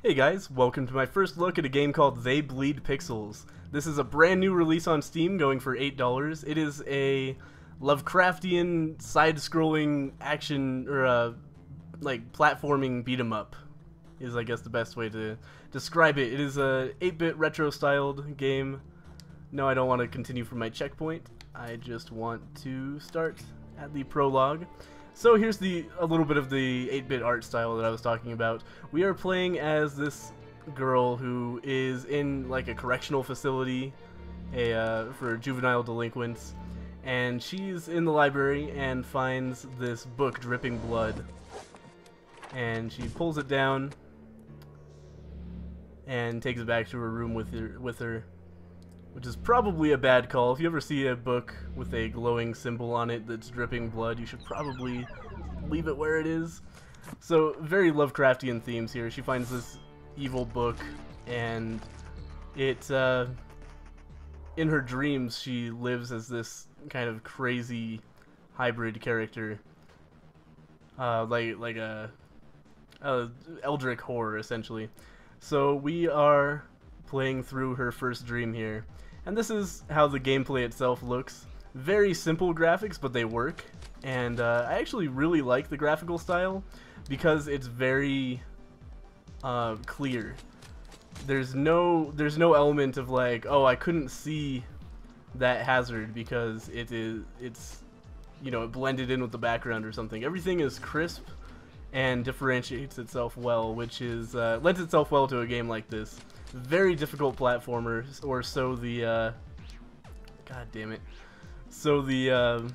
Hey guys, welcome to my first look at a game called They Bleed Pixels. This is a brand new release on Steam going for $8. It is a Lovecraftian side-scrolling action or like platforming beat 'em up is I guess the best way to describe it. It is a 8-bit retro styled game. No, I don't want to continue from my checkpoint. I just want to start at the prologue. So here's a little bit of the 8-bit art style that I was talking about. We are playing as this girl who is in like a correctional facility for juvenile delinquents, and she's in the library and finds this book dripping blood, and she pulls it down and takes it back to her room with her, which is probably a bad call. If you ever see a book with a glowing symbol on it that's dripping blood, you should probably leave it where it is. So, very Lovecraftian themes here. She finds this evil book, and it, in her dreams, she lives as this kind of crazy hybrid character. Like a eldritch horror, essentially. So, we are playing through her first dream here. And this is how the gameplay itself looks. Very simple graphics, but they work. And I actually really like the graphical style because it's very clear. There's no element of like, oh, I couldn't see that hazard because it's you know, it blended in with the background or something. Everything is crisp and differentiates itself well, which is lends itself well to a game like this. Very difficult platformer, or so the god damn it. So the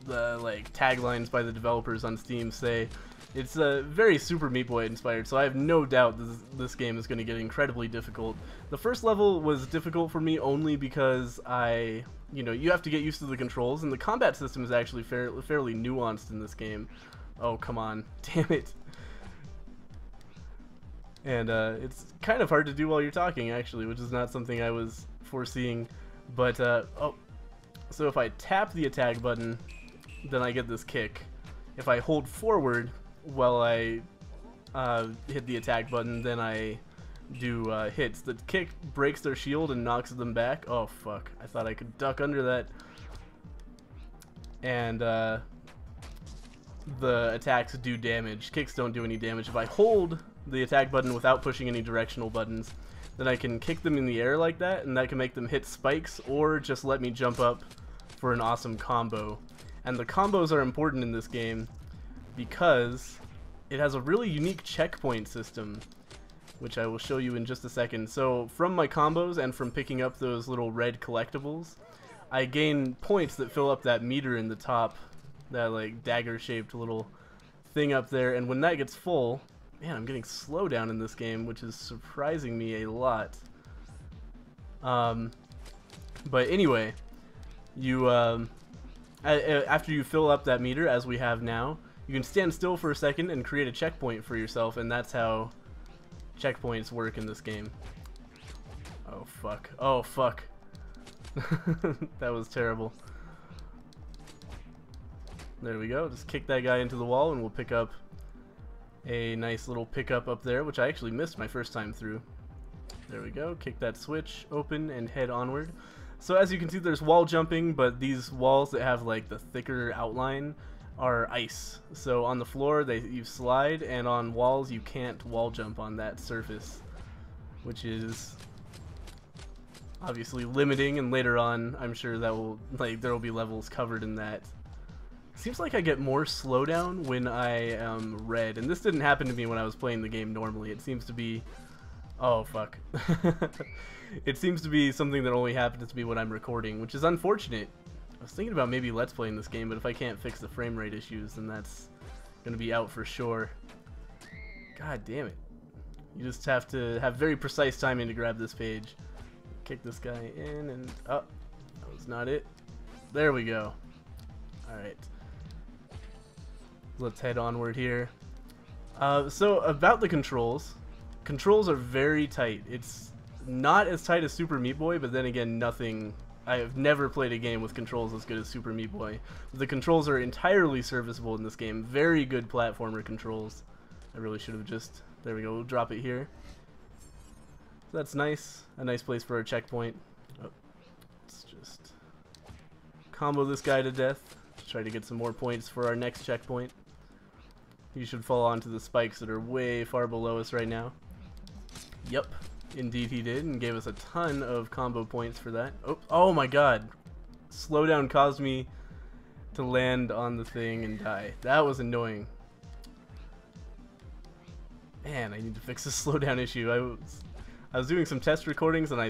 like taglines by the developers on Steam say it's very Super Meat Boy inspired. So I have no doubt this game is going to get incredibly difficult. The first level was difficult for me only because you have to get used to the controls, and the combat system is actually fairly nuanced in this game. Oh come on, damn it. And it's kind of hard to do while you're talking, actually, which is not something I was foreseeing. But, oh, so if I tap the attack button, then I get this kick. If I hold forward while I hit the attack button, then I do hits. The kick breaks their shield and knocks them back. Oh, fuck. I thought I could duck under that. And the attacks do damage. Kicks don't do any damage. If I hold the attack button without pushing any directional buttons, then I can kick them in the air like that, and that can make them hit spikes or just let me jump up for an awesome combo. And the combos are important in this game because it has a really unique checkpoint system, which I will show you in just a second. So from my combos and from picking up those little red collectibles, I gain points that fill up that meter in the top, that like dagger shaped little thing up there, and when that gets full, man, I'm getting slowdown in this game, which is surprising me a lot. But anyway, you after you fill up that meter, as we have now, you can stand still for a second and create a checkpoint for yourself, and that's how checkpoints work in this game. Oh fuck. Oh fuck. That was terrible. There we go. Just kick that guy into the wall, and we'll pick up a nice little pickup up there, which I actually missed my first time through. There we go. Kick that switch open and head onward. So as you can see, there's wall jumping, but these walls that have like the thicker outline are ice. So on the floor you slide, and on walls you can't wall jump on that surface, which is obviously limiting, and later on I'm sure that there will be levels covered in that. Seems like I get more slowdown when I am red, and this didn't happen to me when I was playing the game normally. It seems to be... oh, fuck. It seems to be something that only happens to me when I'm recording, which is unfortunate. I was thinking about maybe Let's Playing this game, but if I can't fix the frame rate issues, then that's going to be out for sure. God damn it. You just have to have very precise timing to grab this page. Kick this guy in, and... oh, that was not it. There we go. Alright. Let's head onward here. So about the controls are very tight. It's not as tight as Super Meat Boy, but then again, I have never played a game with controls as good as Super Meat Boy. The controls are entirely serviceable in this game. Very good platformer controls. I really should have just There we go, we'll drop it here. So that's nice. A nice place for our checkpoint. Oh, let's just combo this guy to death. Try to get some more points for our next checkpoint. He should fall onto the spikes that are way far below us right now. Yep, indeed he did, and gave us a ton of combo points for that. Oh my god. Slowdown caused me to land on the thing and die. That was annoying. Man, I need to fix this slowdown issue. I was doing some test recordings and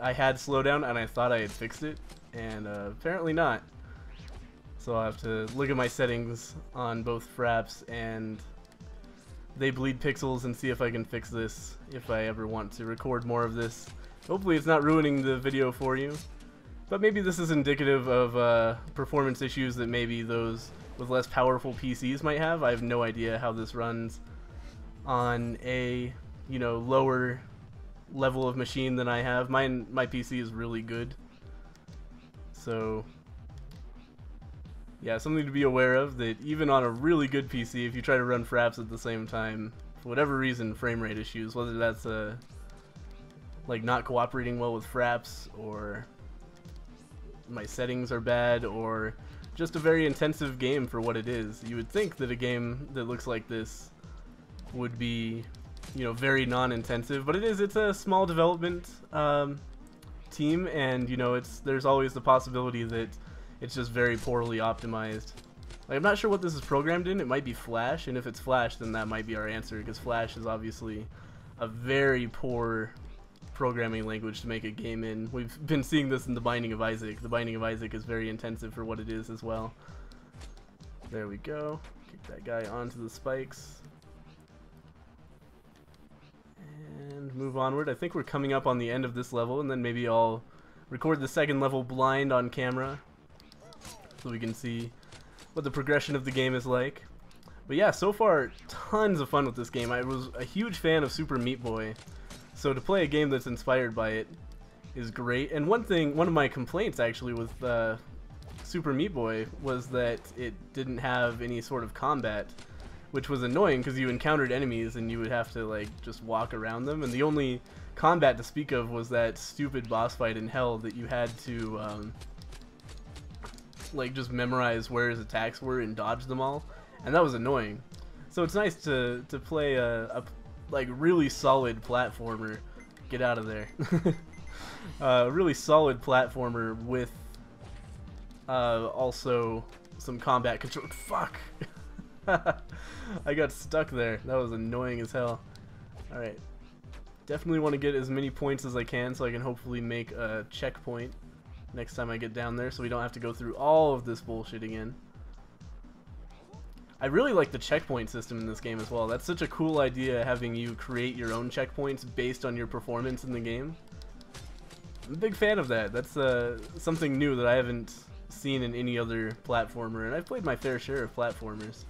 I had slowdown and I thought I had fixed it, and apparently not. So I'll have to look at my settings on both Fraps and They Bleed Pixels and see if I can fix this if I ever want to record more of this. Hopefully it's not ruining the video for you, but maybe this is indicative of performance issues that maybe those with less powerful PCs might have. I have no idea how this runs on a, you know, lower level of machine than I have. My PC is really good, so yeah, something to be aware of, that even on a really good PC, if you try to run Fraps at the same time, for whatever reason, frame rate issues, whether that's like not cooperating well with Fraps, or my settings are bad, or just a very intensive game for what it is. You would think that a game that looks like this would be, you know, very non-intensive, but it's a small development team, and you know, there's always the possibility that it's just very poorly optimized. Like, I'm not sure what this is programmed in. It might be Flash, and if it's Flash, then that might be our answer, because Flash is obviously a very poor programming language to make a game in. We've been seeing this in The Binding of Isaac. The Binding of Isaac is very intensive for what it is as well. There we go. Kick that guy onto the spikes. And move onward. I think we're coming up on the end of this level, and then maybe I'll record the second level blind on camera, so we can see what the progression of the game is like. But yeah, so far, tons of fun with this game. I was a huge fan of Super Meat Boy, so to play a game that's inspired by it is great. And one of my complaints actually with Super Meat Boy was that it didn't have any sort of combat, which was annoying because you encountered enemies and you would have to like just walk around them, and the only combat to speak of was that stupid boss fight in hell that you had to like just memorize where his attacks were and dodge them all, and that was annoying. So it's nice to play a like really solid platformer. Get out of there. Really solid platformer with also some combat control. Fuck. I got stuck there. That was annoying as hell. Alright. Definitely want to get as many points as I can so I can hopefully make a checkpoint next time I get down there, so we don't have to go through all of this bullshit again. I really like the checkpoint system in this game as well. That's such a cool idea, having you create your own checkpoints based on your performance in the game. I'm a big fan of that. That's something new that I haven't seen in any other platformer, and I've played my fair share of platformers.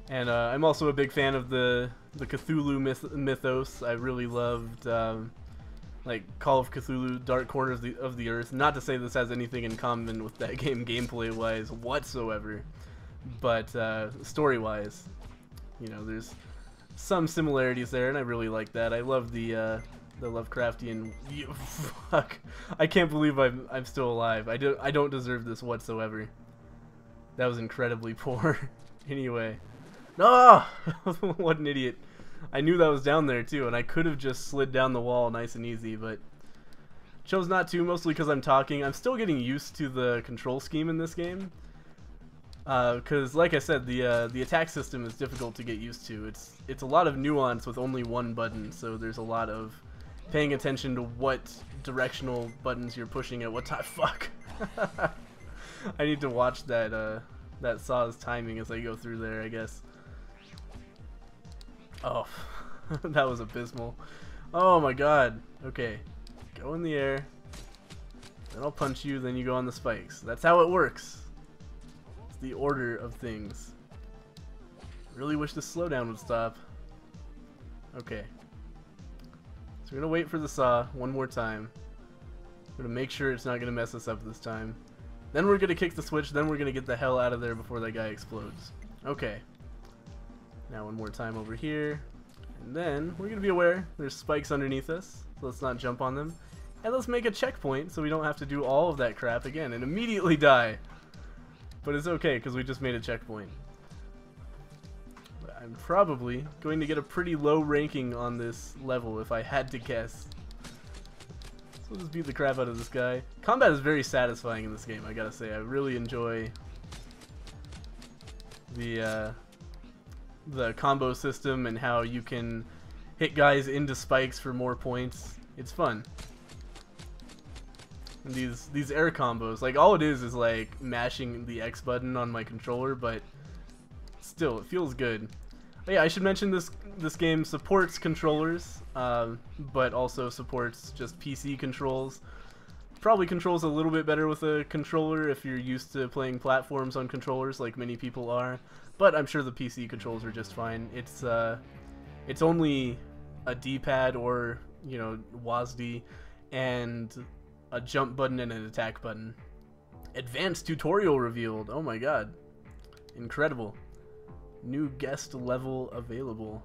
And I'm also a big fan of the Cthulhu mythos. I really loved like Call of Cthulhu, Dark Corners of the Earth. Not to say this has anything in common with that game gameplay-wise whatsoever, but story-wise, you know, there's some similarities there, and I really like that. I love the Lovecraftian. Fuck! I can't believe I'm still alive. I don't deserve this whatsoever. That was incredibly poor. Anyway, no! What an idiot! I knew that was down there too, and I could have just slid down the wall nice and easy, but chose not to, mostly because I'm talking. I'm still getting used to the control scheme in this game, because like I said, the attack system is difficult to get used to. It's a lot of nuance with only one button, so there's a lot of paying attention to what directional buttons you're pushing at what time. Fuck! I need to watch that Saw's timing as I go through there, I guess. Oh, that was abysmal. Oh my god. Okay. Go in the air. Then I'll punch you, then you go on the spikes. That's how it works. It's the order of things. Really wish the slowdown would stop. Okay. So we're gonna wait for the Saw one more time. We're gonna make sure it's not gonna mess us up this time. Then we're gonna kick the switch, then we're gonna get the hell out of there before that guy explodes. Okay. Now one more time over here. And then we're going to be aware there's spikes underneath us, so let's not jump on them. And let's make a checkpoint so we don't have to do all of that crap again and immediately die. But it's okay because we just made a checkpoint. But I'm probably going to get a pretty low ranking on this level if I had to guess. So we'll just beat the crap out of this guy. Combat is very satisfying in this game, I gotta say. I really enjoy the combo system and how you can hit guys into spikes for more points. It's fun. And these air combos, like all it is like mashing the X button on my controller, but still it feels good. But yeah, I should mention this game supports controllers, but also supports just PC controls. Probably controls a little bit better with a controller if you're used to playing platforms on controllers like many people are, but I'm sure the PC controls are just fine. It's only a D-pad or, you know, WASD and a jump button and an attack button. Advanced tutorial revealed. Oh my god. Incredible. New guest level available.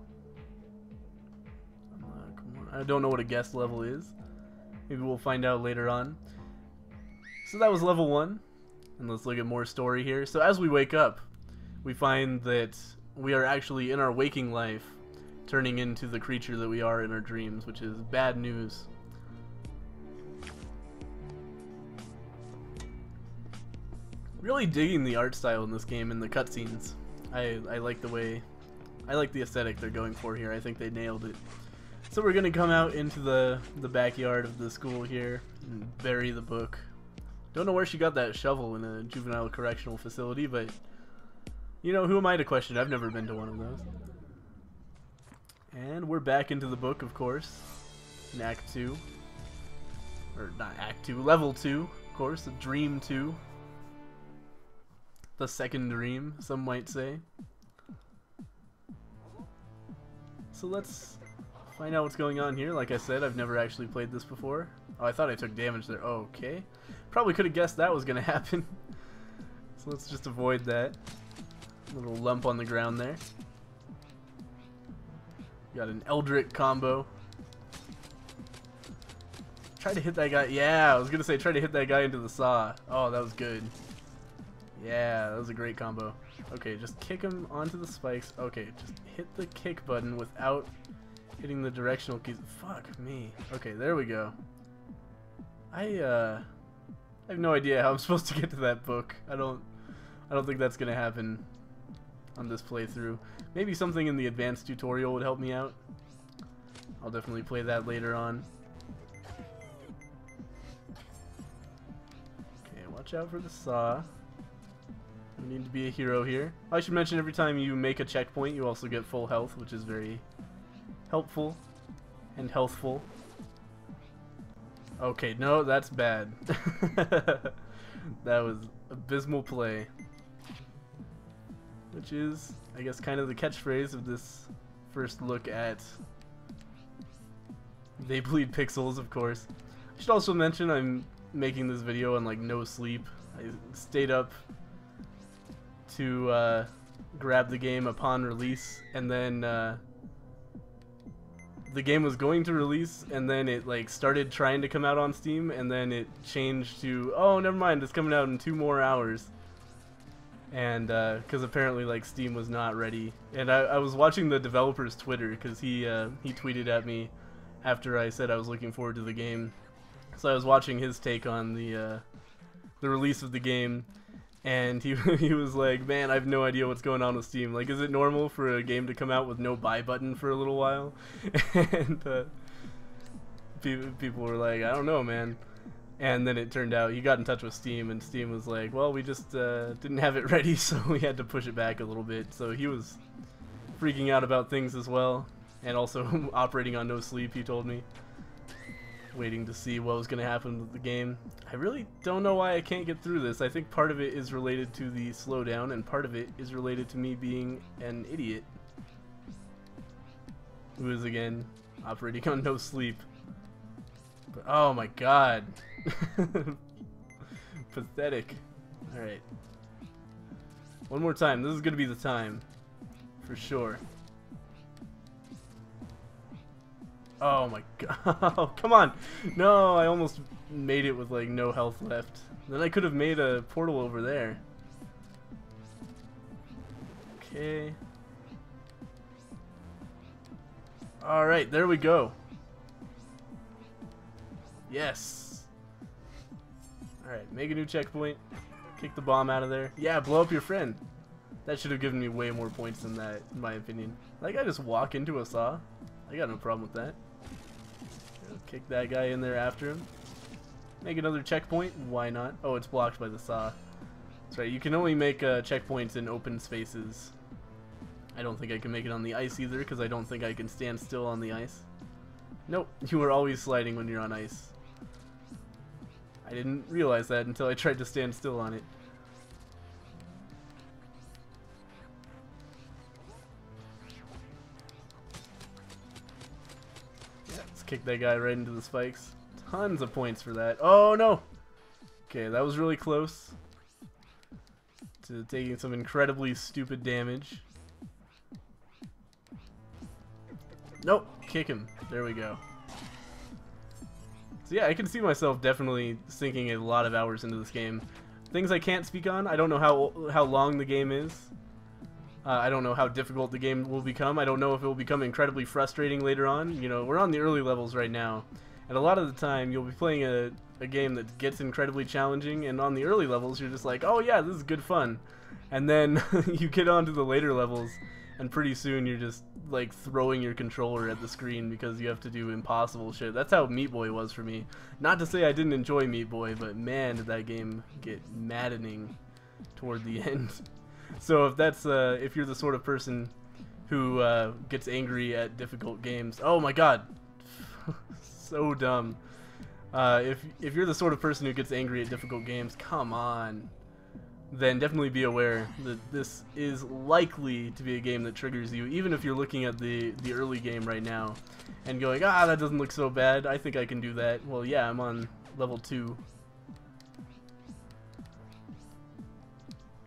Come on. I don't know what a guest level is. Maybe we'll find out later on. So that was level 1. And let's look at more story here. So as we wake up, we find that we are actually in our waking life turning into the creature that we are in our dreams, which is bad news. Really digging the art style in this game and the cutscenes. I like the way, I like the aesthetic they're going for here. I think they nailed it. So we're gonna come out into the backyard of the school here and bury the book. Don't know where she got that shovel in a juvenile correctional facility, but you know, who am I to question? I've never been to one of those. And we're back into the book, of course, in Act 2. Or not Act 2, Level 2, of course, Dream 2. The second dream, some might say. So let's find out what's going on here. Like I said, I've never actually played this before. Oh, I thought I took damage there. Okay. Probably could have guessed that was going to happen. So let's just avoid that. Little lump on the ground there. Got an Eldritch combo. Try to hit that guy. Yeah, I was going to say try to hit that guy into the saw. Oh, that was good. Yeah, that was a great combo. Okay, just kick him onto the spikes. Okay, just hit the kick button without hitting the directional keys. Fuck me. Okay, there we go. I have no idea how I'm supposed to get to that book. I don't think that's gonna happen on this playthrough. Maybe something in the advanced tutorial would help me out. I'll definitely play that later on. Okay, watch out for the saw. We need to be a hero here. I should mention every time you make a checkpoint, you also get full health, which is very helpful and healthful. Okay, no, that's bad. That was abysmal play. Which is, I guess, kind of the catchphrase of this first look at They Bleed Pixels, of course. I should also mention I'm making this video on like no sleep. I stayed up to grab the game upon release, and then the game was going to release, and then it like started trying to come out on Steam, and then it changed to, oh, never mind, it's coming out in 2 more hours. And because apparently like Steam was not ready, and I was watching the developer's Twitter because he tweeted at me after I said I was looking forward to the game, so I was watching his take on the release of the game. And he was like, man, I have no idea what's going on with Steam. Like, is it normal for a game to come out with no buy button for a little while? And people were like, I don't know, man. And then it turned out he got in touch with Steam, and Steam was like, well, we just didn't have it ready, so we had to push it back a little bit. So he was freaking out about things as well, and also operating on no sleep, he told me. Waiting to see what was going to happen with the game. I really don't know why I can't get through this. I think part of it is related to the slowdown, and part of it is related to me being an idiot who is, again, operating on no sleep. But, oh my god. Pathetic. Alright. One more time. This is going to be the time for sure. Oh my god. Oh, come on. No, I almost made it with like no health left. Then I could have made a portal over there. Okay. Alright, there we go. Yes. Alright, make a new checkpoint. Kick the bomb out of there. Yeah, blow up your friend. That should have given me way more points than that, in my opinion. Like, I just walk into a saw. I got no problem with that. Kick that guy in there after him. Make another checkpoint. Why not? Oh, it's blocked by the saw. That's right. You can only make checkpoints in open spaces. I don't think I can make it on the ice either, because I don't think I can stand still on the ice. Nope. You are always sliding when you're on ice. I didn't realize that until I tried to stand still on it. Kick that guy right into the spikes. Tons of points for that. Oh no! Okay, that was really close to taking some incredibly stupid damage. Nope, kick him. There we go. So yeah, I can see myself definitely sinking a lot of hours into this game. Things I can't speak on, I don't know how long the game is. I don't know how difficult the game will become. I don't know if it will become incredibly frustrating later on. You know, we're on the early levels right now, and a lot of the time you'll be playing a game that gets incredibly challenging, and on the early levels you're just like, oh yeah, this is good fun. And then you get onto the later levels, and pretty soon you're just like throwing your controller at the screen because you have to do impossible shit. That's how Meat Boy was for me. Not to say I didn't enjoy Meat Boy, but man, did that game get maddening toward the end. So if that's if you're the sort of person who gets angry at difficult games, oh my god, so dumb. If you're the sort of person who gets angry at difficult games, come on, then definitely be aware that this is likely to be a game that triggers you, even if you're looking at the early game right now and going, ah, that doesn't look so bad, I think I can do that. Well, yeah, I'm on level 2.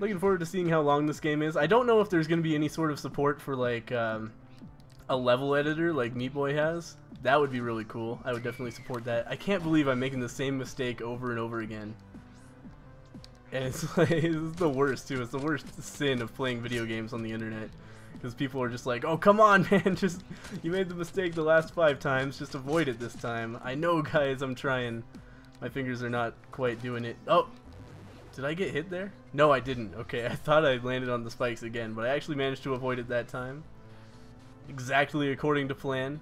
Looking forward to seeing how long this game is. I don't know if there's going to be any sort of support for like a level editor like Meat Boy has. That would be really cool. I would definitely support that. I can't believe I'm making the same mistake over and over again. And it's like, it's the worst too. It's the worst sin of playing video games on the internet. Because people are just like, oh come on man, just you made the mistake the last 5 times, just avoid it this time. I know guys, I'm trying. My fingers are not quite doing it. Oh! Did I get hit there? No, I didn't. Okay, I thought I landed on the spikes again, but I actually managed to avoid it that time. Exactly according to plan.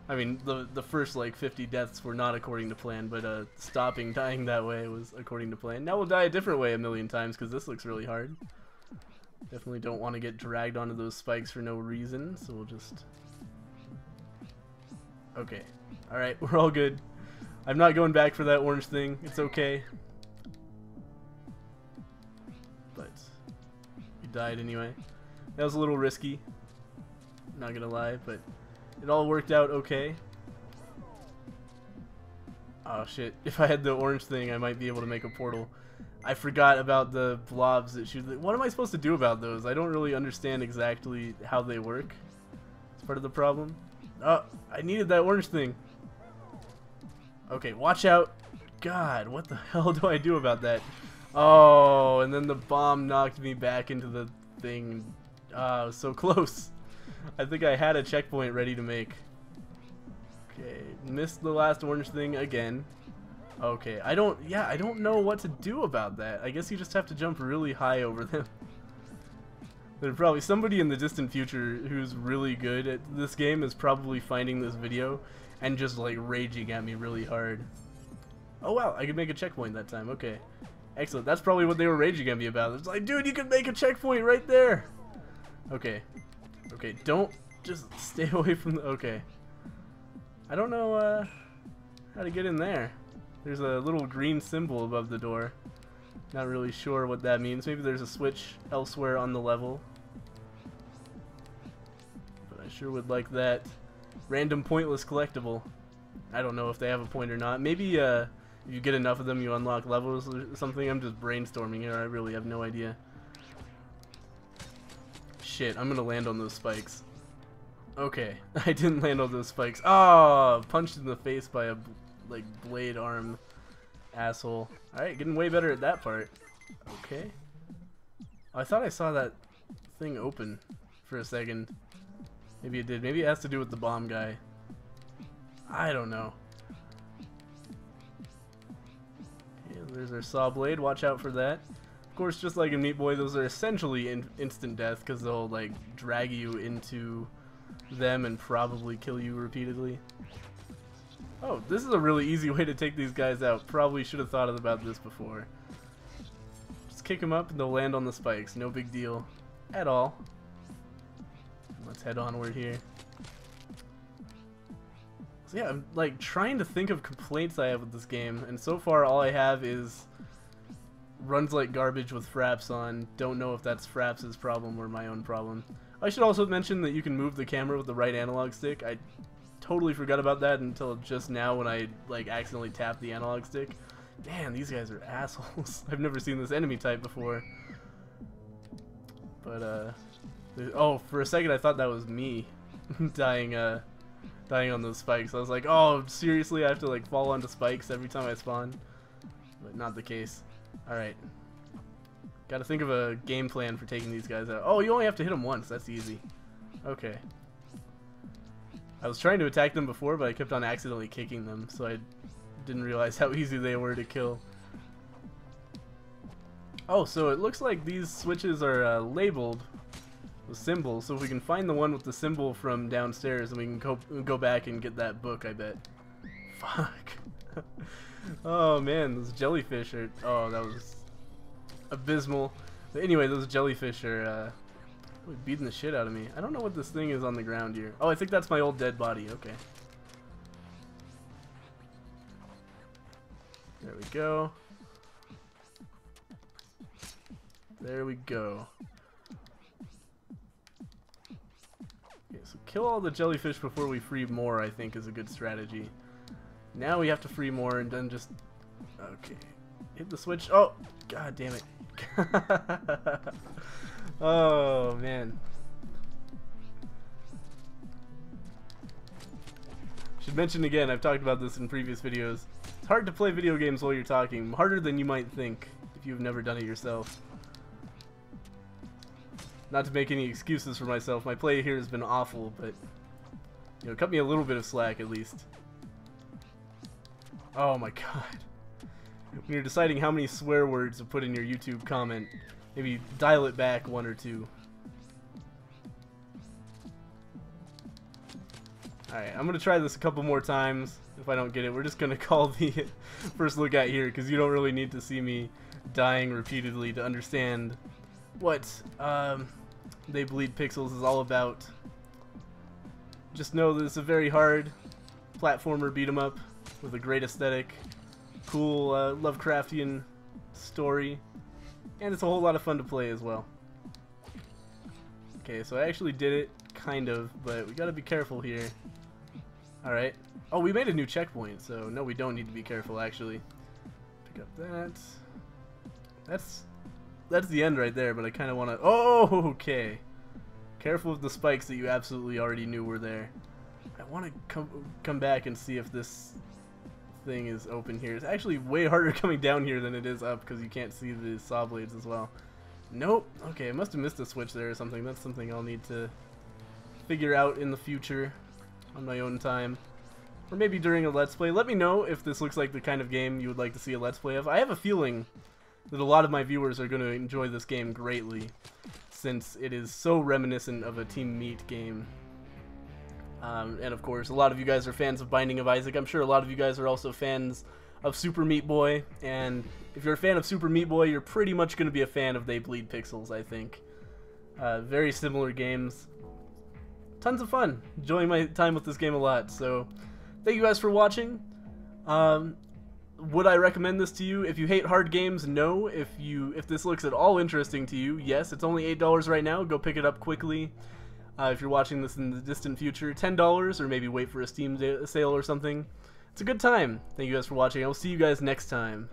I mean, the first like 50 deaths were not according to plan, but stopping dying that way was according to plan. Now we'll die a different way a million times because this looks really hard. Definitely don't want to get dragged onto those spikes for no reason, so we'll just... Okay. Alright, we're all good. I'm not going back for that orange thing. It's okay. But we died anyway. That was a little risky, not gonna lie, but it all worked out okay. Oh shit, if I had the orange thing I might be able to make a portal. I forgot about the blobs that shoot. What am I supposed to do about those? I don't really understand exactly how they work. It's part of the problem. Oh, I needed that orange thing. Okay, watch out. God, what the hell do I do about that? Oh, and then the bomb knocked me back into the thing. Ah, I was so close. I think I had a checkpoint ready to make. Okay, missed the last orange thing again. Okay, I don't know what to do about that. I guess you just have to jump really high over them. There's probably somebody in the distant future who's really good at this game is probably finding this video and just like raging at me really hard. Oh wow, I could make a checkpoint that time. Okay. Excellent. That's probably what they were raging at me about. It's like, dude, you could make a checkpoint right there. Okay. Okay, don't just stay away from the... Okay. I don't know how to get in there. There's a little green symbol above the door. Not really sure what that means. Maybe there's a switch elsewhere on the level. But I sure would like that random pointless collectible. I don't know if they have a point or not. Maybe if you get enough of them you unlock levels or something. I'm just brainstorming here. I really have no idea. shit, I'm gonna land on those spikes. Okay, I didn't land on those spikes. Oh, punched in the face by a like blade arm asshole. Alright, getting way better at that part. Okay. I thought I saw that thing open for a second. Maybe it did. Maybe it has to do with the bomb guy. I don't know. Okay, there's our saw blade. Watch out for that. Of course, just like in Meat Boy, those are essentially instant death because they'll like drag you into them and probably kill you repeatedly. Oh, this is a really easy way to take these guys out. Probably should have thought about this before. Just kick them up and they'll land on the spikes. No big deal at all. Let's head onward here. So yeah, I'm like trying to think of complaints I have with this game, and so far all I have is runs like garbage with fraps on. Don't know if that's Fraps' problem or my own problem. I should also mention that you can move the camera with the right analog stick. I totally forgot about that until just now when I like accidentally tapped the analog stick. Man, these guys are assholes. I've never seen this enemy type before. But oh, for a second I thought that was me dying on those spikes. I was like, oh, seriously, I have to like fall onto spikes every time I spawn? But not the case. Alright. Gotta think of a game plan for taking these guys out. Oh, you only have to hit them once. That's easy. Okay. I was trying to attack them before, but I kept on accidentally kicking them, so I didn't realize how easy they were to kill. Oh, so it looks like these switches are labeled with symbols, so if we can find the one with the symbol from downstairs, then we can go back and get that book, I bet. Fuck. Oh man, those jellyfish are... Oh, that was abysmal. But anyway, those jellyfish are beating the shit out of me. I don't know what this thing is on the ground here. Oh, I think that's my old dead body. Okay. There we go. There we go. Okay, so kill all the jellyfish before we free more, I think, is a good strategy. Now we have to free more and then just... Okay. Hit the switch. Oh! God damn it. Oh, man. Should mention again, I've talked about this in previous videos. It's hard to play video games while you're talking. Harder than you might think if you've never done it yourself. Not to make any excuses for myself. My play here has been awful, but... You know, cut me a little bit of slack at least. Oh my god. When you're deciding how many swear words to put in your YouTube comment, maybe dial it back one or two. Alright, I'm gonna try this a couple more times. If I don't get it, we're just gonna call the first look at here, because you don't really need to see me dying repeatedly to understand what They Bleed Pixels is all about. Just know that it's a very hard platformer beat 'em up with a great aesthetic, cool Lovecraftian story, and it's a whole lot of fun to play as well. Okay, so I actually did it, kind of, but we gotta be careful here. Alright. Oh, we made a new checkpoint, so no, we don't need to be careful, actually. Pick up that. That's the end right there, but I kind of want to... Oh, okay. Careful with the spikes that you absolutely already knew were there. I want to come back and see if this thing is open here. It's actually way harder coming down here than it is up because you can't see the saw blades as well. Nope. Okay, I must have missed a switch there or something. That's something I'll need to figure out in the future on my own time. Or maybe during a Let's Play. Let me know if this looks like the kind of game you would like to see a Let's Play of. I have a feeling that a lot of my viewers are going to enjoy this game greatly, since it is so reminiscent of a Team Meat game. And of course, a lot of you guys are fans of Binding of Isaac. I'm sure a lot of you guys are also fans of Super Meat Boy, and if you're a fan of Super Meat Boy, you're pretty much going to be a fan of They Bleed Pixels, I think. Very similar games. Tons of fun. Enjoying my time with this game a lot, so thank you guys for watching. Would I recommend this to you? If you hate hard games, no. If this looks at all interesting to you, yes. It's only $8 right now. Go pick it up quickly. If you're watching this in the distant future, $10, or maybe wait for a Steam sale or something. It's a good time. Thank you guys for watching. I will see you guys next time.